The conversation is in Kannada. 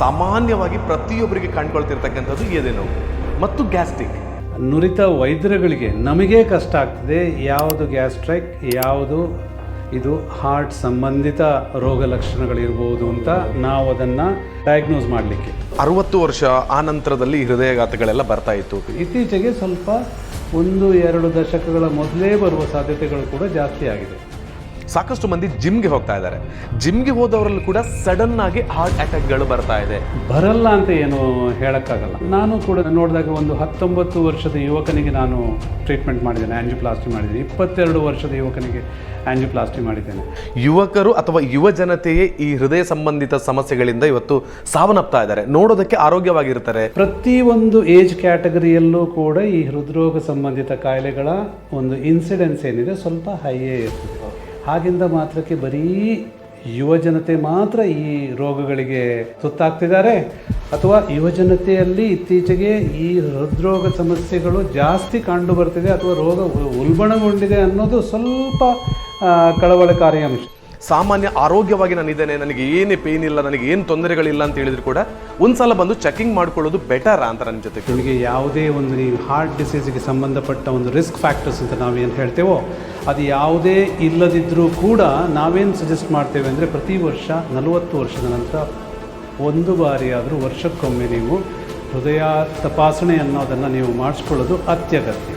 ಸಾಮಾನ್ಯವಾಗಿ ಪ್ರತಿಯೊಬ್ಬರಿಗೆ ಕಂಡುಕೊಳ್ತಿರ್ತಕ್ಕಂಥದ್ದು ಎದೆ ನೋವು ಮತ್ತು ಗ್ಯಾಸ್ಟ್ರಿಕ್. ನುರಿತ ವೈದ್ಯರುಗಳಿಗೆ ನಮಗೇ ಕಷ್ಟ ಆಗ್ತದೆ ಯಾವುದು ಗ್ಯಾಸ್ಟ್ರಿಕ್, ಯಾವುದು ಇದು ಹಾರ್ಟ್ ಸಂಬಂಧಿತ ರೋಗ ಲಕ್ಷಣಗಳಿರ್ಬೋದು ಅಂತ ನಾವು ಅದನ್ನು ಡಯಾಗ್ನೋಸ್ ಮಾಡಲಿಕ್ಕೆ. 60 ವರ್ಷ ಆ ನಂತರದಲ್ಲಿ ಹೃದಯಾಘಾತಗಳೆಲ್ಲ ಬರ್ತಾ ಇತ್ತು. ಇತ್ತೀಚೆಗೆ ಸ್ವಲ್ಪ 1-2 ದಶಕಗಳ ಮೊದಲೇ ಬರುವ ಸಾಧ್ಯತೆಗಳು ಕೂಡ ಜಾಸ್ತಿ ಆಗಿದೆ. ಸಾಕಷ್ಟು ಮಂದಿ ಜಿಮ್ಗೆ ಹೋಗ್ತಾ ಇದ್ದಾರೆ. ಜಿಮ್ಗೆ ಹೋದವರಲ್ಲೂ ಕೂಡ ಸಡನ್ ಆಗಿ ಹಾರ್ಟ್ ಅಟ್ಯಾಕ್ಗಳು ಬರ್ತಾ ಇದೆ. ಬರಲ್ಲ ಅಂತ ಏನು ಹೇಳೋಕ್ಕಾಗಲ್ಲ. ನಾನು ಕೂಡ ನೋಡಿದಾಗ ಒಂದು 19 ವರ್ಷದ ಯುವಕನಿಗೆ ನಾನು ಟ್ರೀಟ್ಮೆಂಟ್ ಮಾಡಿದ್ದೇನೆ, ಆಂಜಿಯೋಪ್ಲಾಸ್ಟಿ ಮಾಡಿದ್ದೇನೆ. 22 ವರ್ಷದ ಯುವಕನಿಗೆ ಆಂಜಿಯೋಪ್ಲಾಸ್ಟಿ ಮಾಡಿದ್ದೇನೆ. ಯುವಕರು ಅಥವಾ ಯುವ ಜನತೆಯೇ ಈ ಹೃದಯ ಸಂಬಂಧಿತ ಸಮಸ್ಯೆಗಳಿಂದ ಇವತ್ತು ಸಾವನ್ನಪ್ತಾ ಇದ್ದಾರೆ. ನೋಡೋದಕ್ಕೆ ಆರೋಗ್ಯವಾಗಿರ್ತಾರೆ. ಪ್ರತಿಯೊಂದು ಏಜ್ ಕ್ಯಾಟಗರಿಯಲ್ಲೂ ಕೂಡ ಈ ಹೃದ್ರೋಗ ಸಂಬಂಧಿತ ಕಾಯಿಲೆಗಳ ಒಂದು ಇನ್ಸಿಡೆನ್ಸ್ ಏನಿದೆ ಸ್ವಲ್ಪ ಹೈಯೇ ಇರ್ತದೆ. ಹಾಗಿಂದ ಮಾತ್ರಕ್ಕೆ ಬರೀ ಯುವಜನತೆ ಮಾತ್ರ ಈ ರೋಗಗಳಿಗೆ ತುತ್ತಾಗ್ತಿದ್ದಾರೆ ಅಥವಾ ಯುವಜನತೆಯಲ್ಲಿ ಇತ್ತೀಚೆಗೆ ಈ ಹೃದ್ರೋಗ ಸಮಸ್ಯೆಗಳು ಜಾಸ್ತಿ ಕಂಡು ಬರ್ತಿದೆ ಅಥವಾ ರೋಗ ಉಲ್ಬಣಗೊಂಡಿದೆ ಅನ್ನೋದು ಸ್ವಲ್ಪ ಕಳವಳಕಾರಿ ಅಂಶ. ಸಾಮಾನ್ಯ ಆರೋಗ್ಯವಾಗಿ ನಾನಿದ್ದೇನೆ, ನನಗೆ ಏನೇ ಪೇನ್ ಇಲ್ಲ, ನನಗೆ ಏನು ತೊಂದರೆಗಳಿಲ್ಲ ಅಂತ ಹೇಳಿದ್ರು ಕೂಡ ಒಂದ್ಸಲ ಬಂದು ಚೆಕಿಂಗ್ ಮಾಡ್ಕೊಳ್ಳೋದು ಬೆಟರ್ ಅಂತ ನನ್ನ ಜೊತೆ. ನಿಮಗೆ ಯಾವುದೇ ಒಂದು ನೀವು ಹಾರ್ಟ್ ಡಿಸೀಸ್ಗೆ ಸಂಬಂಧಪಟ್ಟ ಒಂದು ರಿಸ್ಕ್ ಫ್ಯಾಕ್ಟರ್ಸ್ ಅಂತ ನಾವೇನು ಹೇಳ್ತೇವೋ ಅದು ಯಾವುದೇ ಇಲ್ಲದಿದ್ದರೂ ಕೂಡ ನಾವೇನು ಸಜೆಸ್ಟ್ ಮಾಡ್ತೇವೆ ಅಂದರೆ ಪ್ರತಿ ವರ್ಷ 40 ವರ್ಷದ ನಂತರ ಒಂದು ಬಾರಿ ಆದರೂ ವರ್ಷಕ್ಕೊಮ್ಮೆ ನೀವು ಹೃದಯ ತಪಾಸಣೆ ಅನ್ನೋದನ್ನು ನೀವು ಮಾಡಿಸ್ಕೊಳ್ಳೋದು ಅತ್ಯಗತ್ಯ.